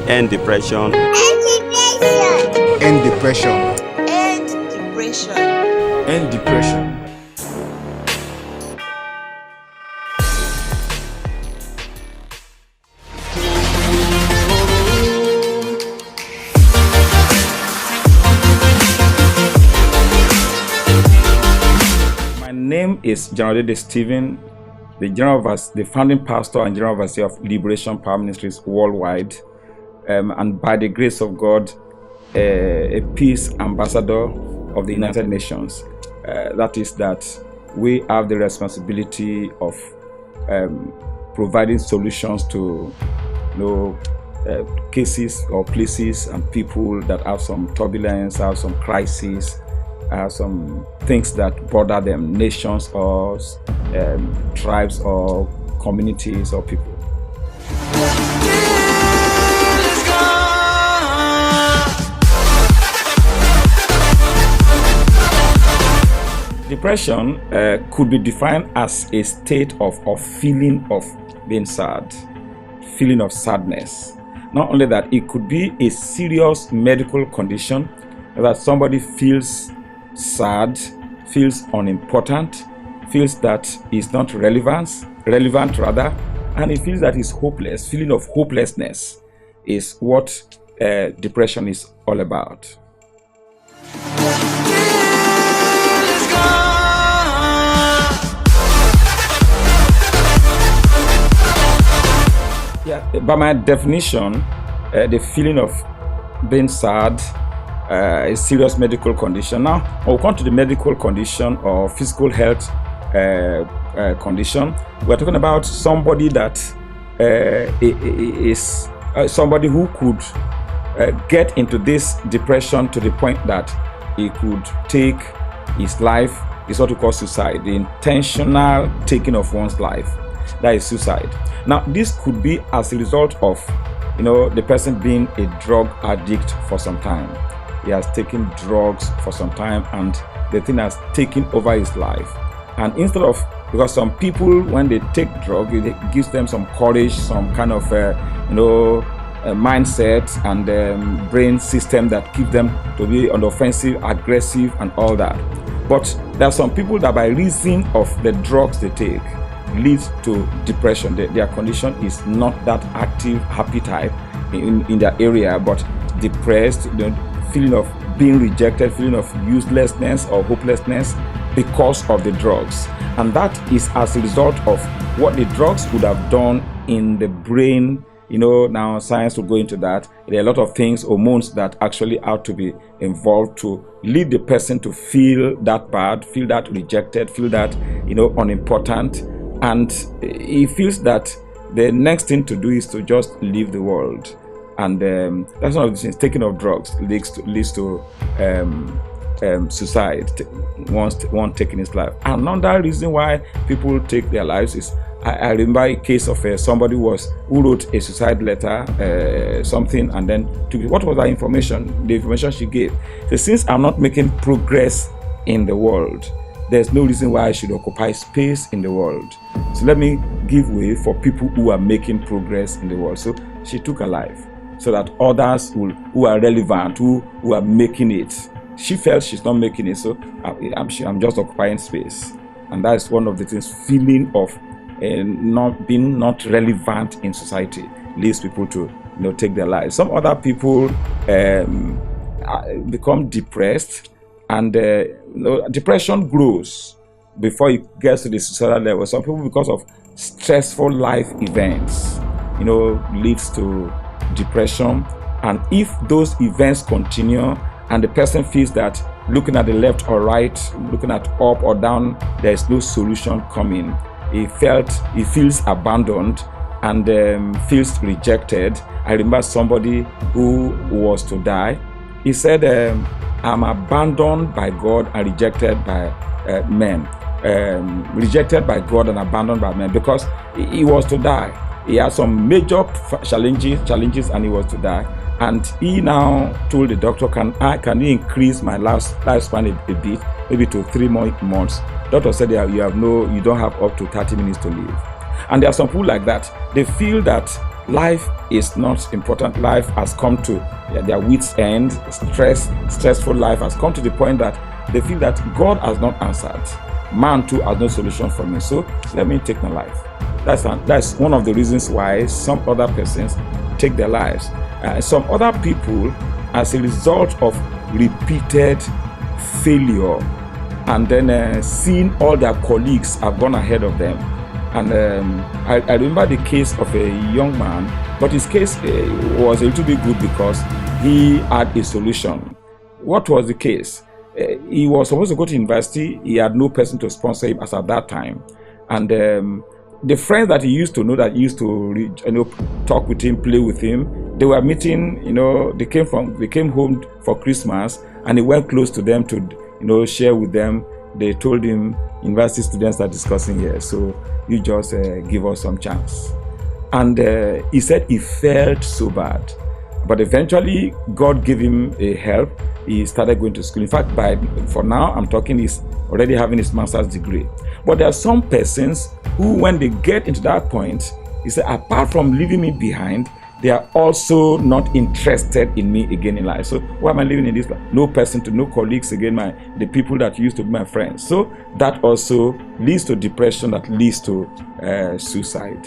end depression. End depression. End depression. End depression. My name is Odede Stephen, the founding pastor and general overseer of Liberation Power Ministries worldwide, and by the grace of God, a peace ambassador of the United Nations. That is that we have the responsibility of providing solutions to cases or places and people that have some turbulence, have some crises, some things that bother them, nations or tribes or communities or people. Depression could be defined as a state of or feeling of being sad, feeling of sadness. Not only that, it could be a serious medical condition that somebody feels sad, feels unimportant, feels that is not relevant, and he feels that he's hopeless. Feeling of hopelessness is what depression is all about. Yeah, by my definition, the feeling of being sad, a serious medical condition. Now, we'll come to the medical condition or physical health condition. We're talking about somebody that is somebody who could get into this depression to the point that he could take his life. Is what we call suicide, the intentional taking of one's life. That is suicide. Now, this could be as a result of, the person being a drug addict for some time. He has taken drugs for some time, and the thing has taken over his life. And instead of, because some people, when they take drugs, it gives them some courage, some kind of, mindset and brain system that keeps them to be on the offensive, aggressive, and all that. But there are some people that, by reason of the drugs they take, leads to depression. Their condition is not that active, happy type in their area, but depressed, feeling of being rejected, feeling of uselessness or hopelessness because of the drugs. And that is as a result of what the drugs would have done in the brain. Now science will go into that. There are a lot of things, hormones that actually have to be involved to lead the person to feel that bad, feel that rejected, feel that, unimportant. And he feels that the next thing to do is to just leave the world. And that's one of the things. Taking of drugs leads to suicide, one taking his life. Another reason why people take their lives is, I remember a case of somebody who wrote a suicide letter, something, and then what was that information? The information she gave. So since I'm not making progress in the world, there's no reason why I should occupy space in the world. So let me give way for people who are making progress in the world. So she took her life so that others who are relevant, who are making it. She felt she's not making it, so I'm just occupying space. And that is one of the things, feeling of not being relevant in society leads people to take their lives. Some other people become depressed, and depression grows before it gets to the suicidal level. Some people, because of stressful life events, leads to depression. And if those events continue and the person feels that looking at the left or right, looking at up or down, there is no solution coming, he feels abandoned and feels rejected. I remember somebody who was to die. He said, I'm abandoned by God and rejected by men. Rejected by God and abandoned by men, because he was to die. He had some major challenges and he was to die. And he now told the doctor, can you increase my lifespan a bit, maybe to 3 more months? Doctor said, you don't have up to 30 minutes to live. And there are some people like that. They feel that life is not important. Life has come to their wits' end. Stressful life has come to the point that they feel that God has not answered. Man too has no solution for me. So let me take my life. That's one of the reasons why some other persons take their lives. Some other people, as a result of repeated failure, and then seeing all their colleagues have gone ahead of them. And I remember the case of a young man, but his case was a little bit good because he had a solution. What was the case? He was supposed to go to university. He had no person to sponsor him as at that time. And the friends that he used to know, that used to talk with him, play with him, they were meeting, they came home for Christmas, and he went close to them to share with them. They told him, university students are discussing here, so you just give us some chance. And he said he felt so bad, but eventually God gave him a help. He started going to school. In fact, for now I'm talking, he's already having his master's degree. But there are some persons who, when they get into that point, he said, apart from leaving me behind, they are also not interested in me again in life. So why am I living in this life? No colleagues again, the people that used to be my friends. So that also leads to depression, that leads to suicide.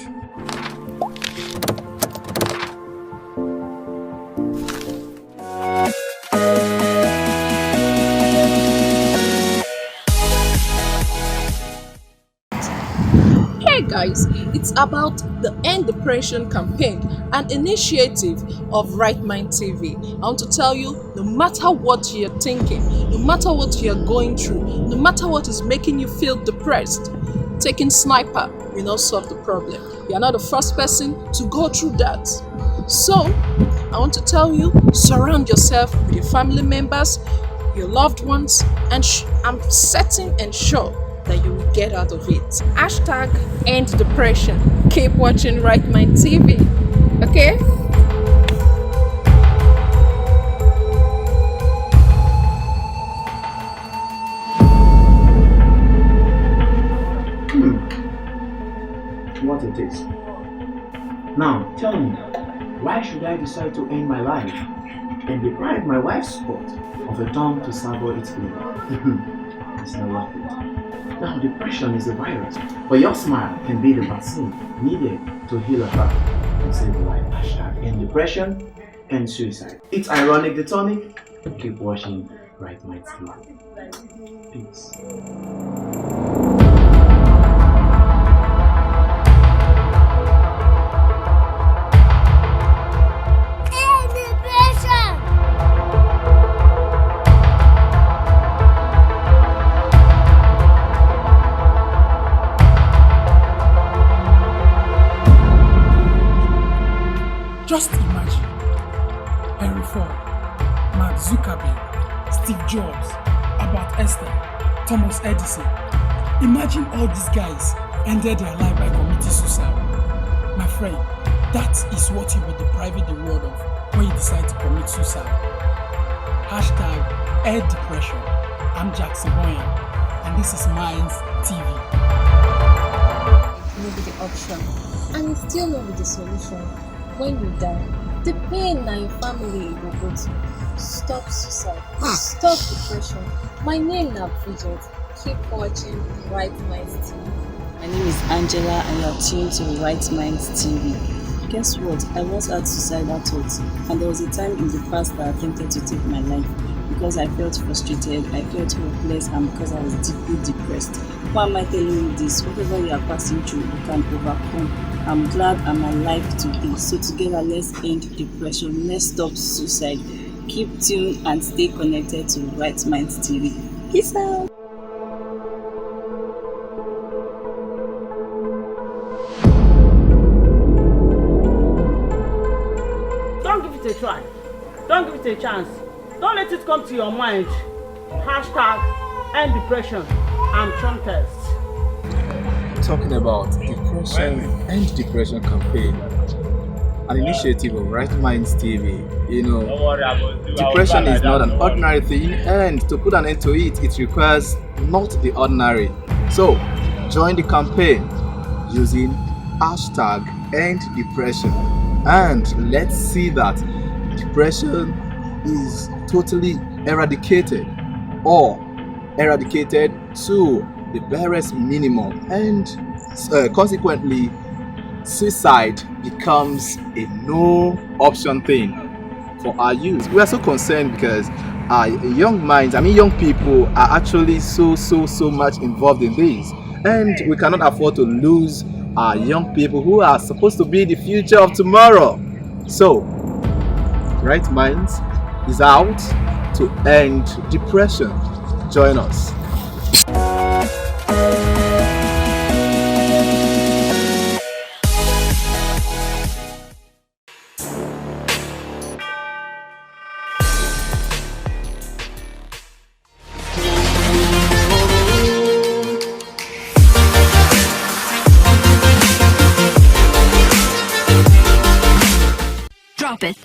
Guys, it's about the End Depression campaign, an initiative of Right Mind TV. I want to tell you, no matter what you're thinking, no matter what you're going through, no matter what is making you feel depressed, taking sniper will not solve the problem. You're not the first person to go through that. So, I want to tell you, surround yourself with your family members, your loved ones, and I'm certain and sure that you will get out of it. #End Depression. Keep watching Right Mind TV. Okay? What it is. Now, tell me, why should I decide to end my life and deprive my wife's sport of a tongue to savor its flavor? It's not worth it. Now, depression is a virus, but your smile can be the vaccine needed to heal a heart and save a life. #End Depression, end suicide. It's ironic, the tonic. Keep watching Right Mind TV. Peace. Just imagine Henry Ford, Mark Zuckerberg, Steve Jobs, Albert Einstein, Thomas Edison. Imagine all these guys ended their life by committing suicide. My friend, that is what you'll be depriving the world of when you decide to commit suicide. #End Depression. I'm Jackson Boyan, and this is Minds TV. May be the option, and it still not be the solution. When you die, the pain that your family will go to. Stop suicide. Stop depression. My name now, Bridget. Keep watching Right Minds TV. My name is Angela, and you are tuned to Right Minds TV. Guess what? I once had suicidal thoughts, and there was a time in the past that I attempted to take my life because I felt frustrated, I felt hopeless, and because I was deeply depressed. Why am I telling you this? Whatever you are passing through, you can overcome. I'm glad I'm alive today. So together, let's end depression. Let's stop suicide. Keep tuned and stay connected to Right Minds TV. Peace out. Don't give it a try. Don't give it a chance. Don't let it come to your mind. #End Depression and Trump test. Talking about depression and depression campaign, an initiative of Right Minds TV. Depression is not an ordinary thing, and to put an end to it, it requires not the ordinary. So, join the campaign using #End Depression. And let's see that depression is totally eradicated or eradicated to the barest minimum, and consequently suicide becomes a no option thing for our youth. We are so concerned because our young people are actually so much involved in this, and we cannot afford to lose our young people who are supposed to be the future of tomorrow. So, Right Minds is out to end depression. Join us. Drop it.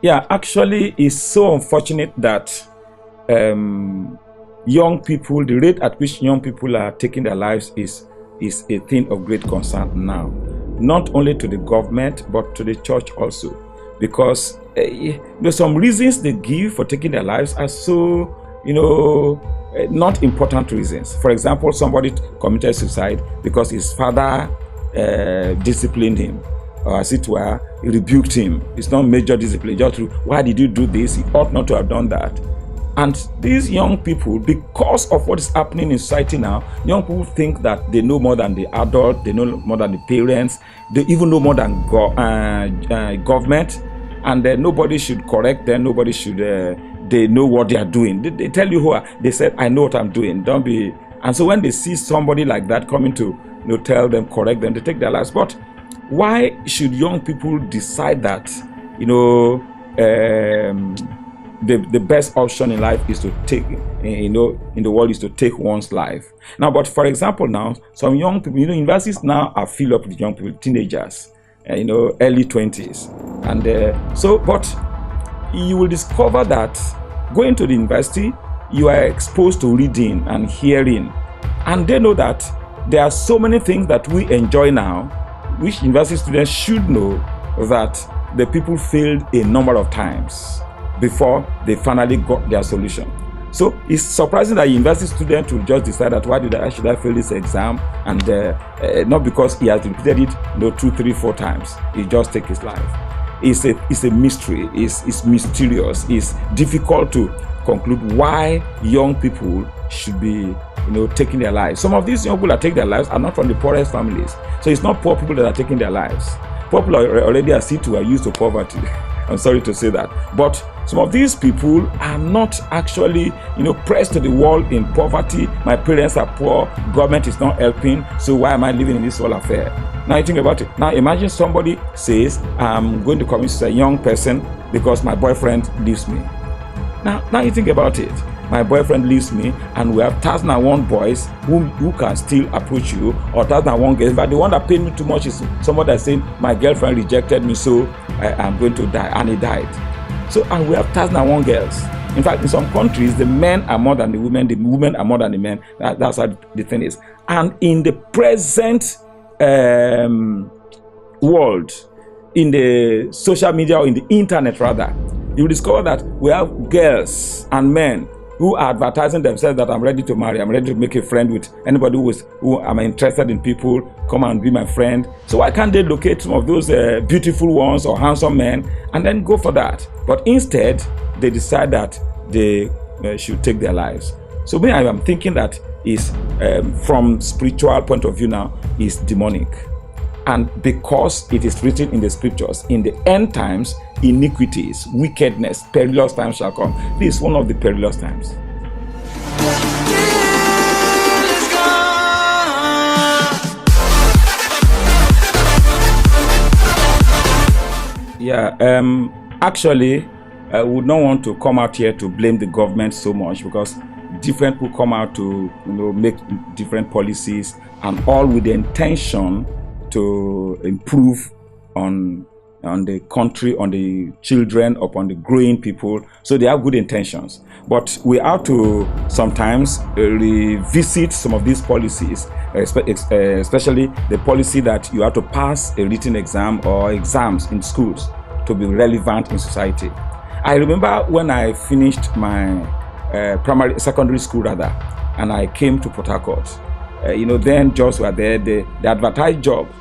Yeah, actually, it's so unfortunate that young people, the rate at which young people are taking their lives is a thing of great concern now, not only to the government but to the church also, because there's some reasons they give for taking their lives are so not important reasons. For example, somebody committed suicide because his father disciplined him, or as it were, he rebuked him. It's not major discipline, just why did you do this? He ought not to have done that. And these young people, because of what is happening in society now, young people think that they know more than the adult, they know more than the parents, they even know more than government, and nobody should correct them, nobody should, they know what they are doing. They tell you they said, I know what I'm doing, don't be. And so when they see somebody like that coming to tell them, correct them, they take their lives. But why should young people decide that, the best option in life is to take, in the world is to take one's life? Now, but for example, now, some young people, universities now are filled up with young people, teenagers, early 20s. And but you will discover that going to the university, you are exposed to reading and hearing. And they know that there are so many things that we enjoy now, which university students should know that the people failed a number of times before they finally got their solution. So it's surprising that a university student will just decide that should I fail this exam, and not because he has repeated it 2, 3, 4 times, he just take his life. It's a mystery. It's mysterious. It's difficult to conclude why young people should be taking their lives. Some of these young people that take their lives are not from the poorest families. So it's not poor people that are taking their lives. Poor people already are seen to are used to poverty. I'm sorry to say that. But some of these people are not actually, pressed to the wall in poverty. My parents are poor, government is not helping, so why am I living in this whole affair? Now you think about it. Now imagine somebody says, I'm going to commit suicide, a young person, because my boyfriend leaves me. Now you think about it. My boyfriend leaves me, and we have 1,001 boys who can still approach you, or 1,001 girls. But the one that paid me too much is somebody that's saying, my girlfriend rejected me, so I'm going to die, and he died. So, and we have 1,001 girls. In fact, in some countries, the men are more than the women are more than the men. That's how the thing is. And in the present world, in the social media, or in the internet rather, you discover that we have girls and men who are advertising themselves that I'm ready to marry, I'm ready to make a friend with anybody who I'm interested in people, come and be my friend. So why can't they locate some of those beautiful ones or handsome men and then go for that? But instead, they decide that they should take their lives. So me, I am thinking that is, from spiritual point of view now, is demonic. And because it is written in the scriptures, in the end times, iniquities, wickedness, perilous times shall come. This is one of the perilous times. Yeah, actually, I would not want to come out here to blame the government so much, because different people come out to make different policies, and all with the intention to improve on the country, on the children, upon the growing people. So they have good intentions. But we have to sometimes revisit some of these policies, especially the policy that you have to pass a written exam or exams in schools to be relevant in society. I remember when I finished my secondary school rather, and I came to Port Harcourt. Then jobs were there. They advertised jobs,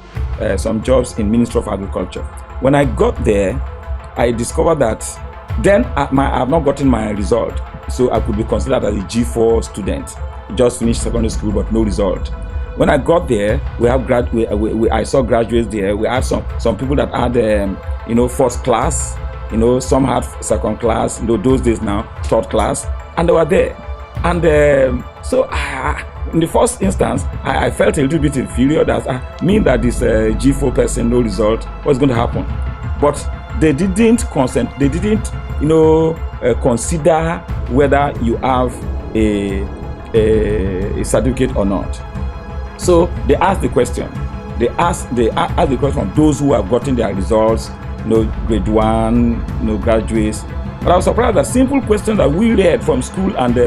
some jobs in Ministry of Agriculture. When I got there, I discovered that then I have not gotten my result, so I could be considered as a G4 student. Just finished secondary school, but no result. When I got there, I saw graduates there. We had some people that had first class. Some had second class. Those days now, third class, and they were there. And so in the first instance, I felt a little bit inferior. That mean that this G4 person, no result, what's going to happen? But they didn't consent. They didn't, consider whether you have a certificate or not. So they asked the question. They asked the question of those who have gotten their results, grade 1, graduates. But I was surprised that simple question that we read from school, and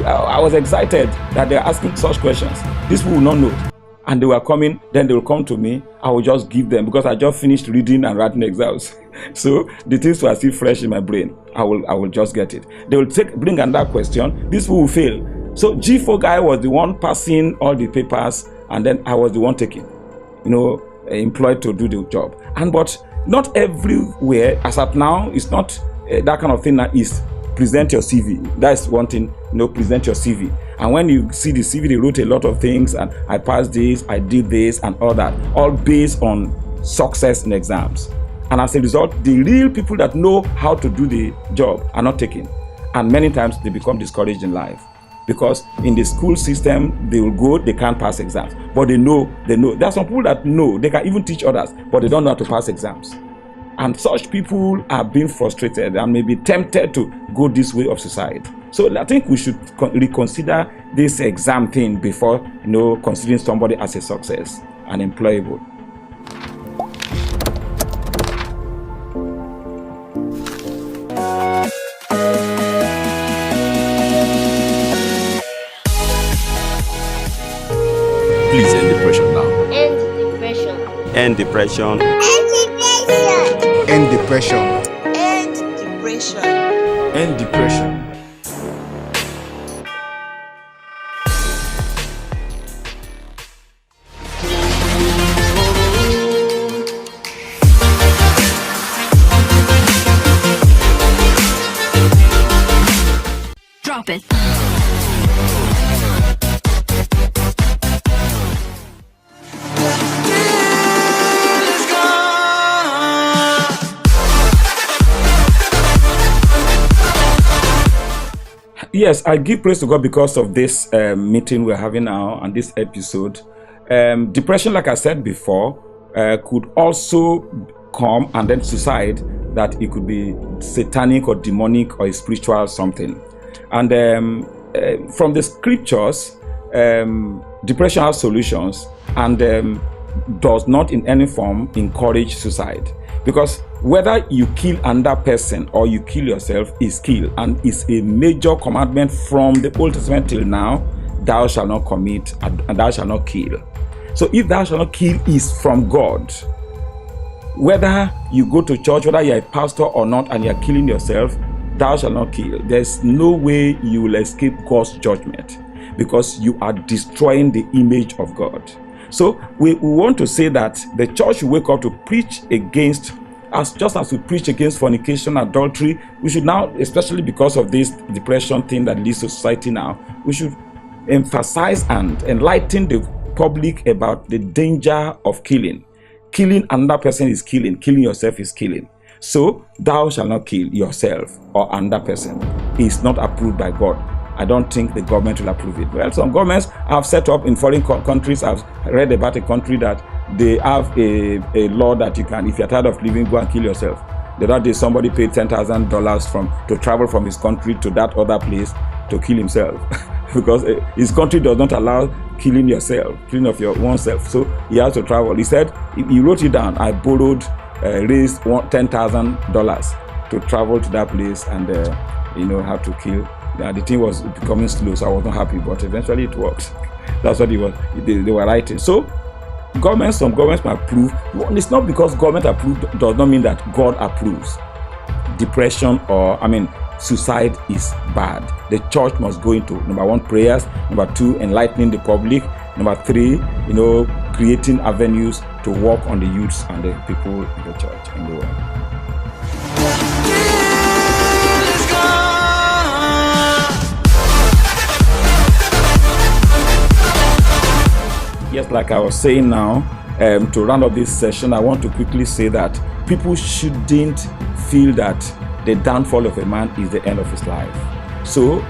I was excited that they're asking such questions. These people will not know. And they were coming, then they will come to me. I will just give them, because I just finished reading and writing exams. So the things were still fresh in my brain. I will just get it. They will bring another question. This will fail. So G4 guy was the one passing all the papers, and then I was the one taking, employed to do the job. But not everywhere, as at now, it's not that kind of thing that is present your CV. That's one thing, present your CV. And when you see the CV, they wrote a lot of things, and I passed this, I did this, and all that, all based on success in exams. And as a result, the real people that know how to do the job are not taken. And many times they become discouraged in life. Because in the school system, they will go, they can't pass exams. But they know. There are some people that know, they can even teach others, but they don't know how to pass exams. And such people are being frustrated and may be tempted to go this way of suicide. So I think we should reconsider this exam thing before, considering somebody as a success and employable. Please end depression now. End depression. End depression. End depression. End depression. End depression. End depression. Drop it. Yes, I give praise to God because of this meeting we're having now and this episode. Depression, like I said before, could also come, and then suicide, that it could be satanic or demonic or a spiritual something. And from the scriptures, depression has solutions, and does not in any form encourage suicide. Because whether you kill another person or you kill yourself is kill, and is a major commandment from the Old Testament till now: thou shalt not commit and thou shalt not kill. So if thou shalt not kill is from God, whether you go to church, whether you're a pastor or not, and you're killing yourself, thou shalt not kill. There's no way you will escape God's judgment, because you are destroying the image of God. So we want to say that the church should wake up to preach against, just as we preach against fornication, adultery. We should now, especially because of this depression thing that leads to society now, we should emphasize and enlighten the public about the danger of killing. Killing another person is killing. Killing yourself is killing. So thou shalt not kill yourself or another person. It's not approved by God. I don't think the government will approve it. Well, some governments have set up in foreign countries. I've read about a country that they have a law that you can, if you're tired of living, go and kill yourself. The other day, somebody paid $10,000 to travel from his country to that other place to kill himself. Because his country does not allow killing yourself, killing of your own self. So he has to travel. He said, he wrote it down: I borrowed raised $10,000 to travel to that place and have to kill. The thing was becoming slow, so I was not happy, but eventually it worked. That's what they were writing. So some governments might approve. It's not because government approved does not mean that God approves. Depression suicide is bad. The church must go into number 1, prayers, number 2, enlightening the public, number 3, creating avenues to work on the youths and the people in the church in the world. Yes, like I was saying now, to round up this session, I want to quickly say that people shouldn't feel that the downfall of a man is the end of his life. So,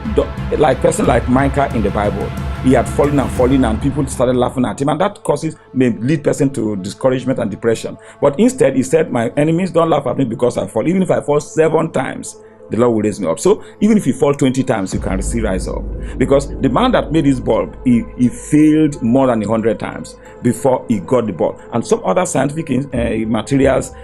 like person like Micah in the Bible, he had fallen and people started laughing at him, and that may lead person to discouragement and depression. But instead, he said, my enemies don't laugh at me because I fall. Even if I fall 7 times, the Lord will raise me up. So even if you fall 20 times, you can still rise up. Because the man that made his bulb, he failed more than 100 times before he got the bulb. And some other scientific materials,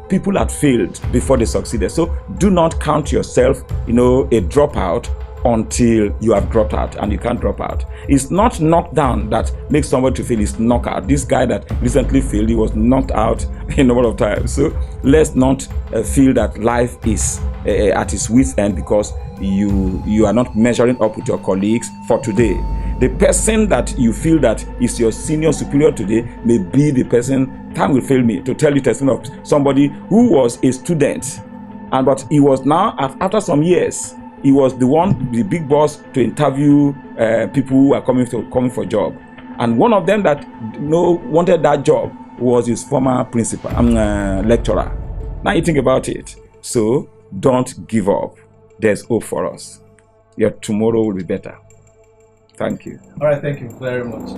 people had failed before they succeeded. So do not count yourself, a dropout until you have dropped out, and you can't drop out. It's not knockdown that makes somebody to fail, it's knockout. This guy that recently failed, he was knocked out a number of times. So let's not feel that life is at its wit's end because you are not measuring up with your colleagues for today. The person that you feel that is your senior superior today may be the person, time will fail me to tell you testimony of somebody who was a student, but he was now, after some years, he was the big boss to interview people who are coming for job. And one of them that wanted that job was his former principal, lecturer. Now you think about it. So don't give up. There's hope for us. Your tomorrow will be better. Thank you. All right, thank you very much.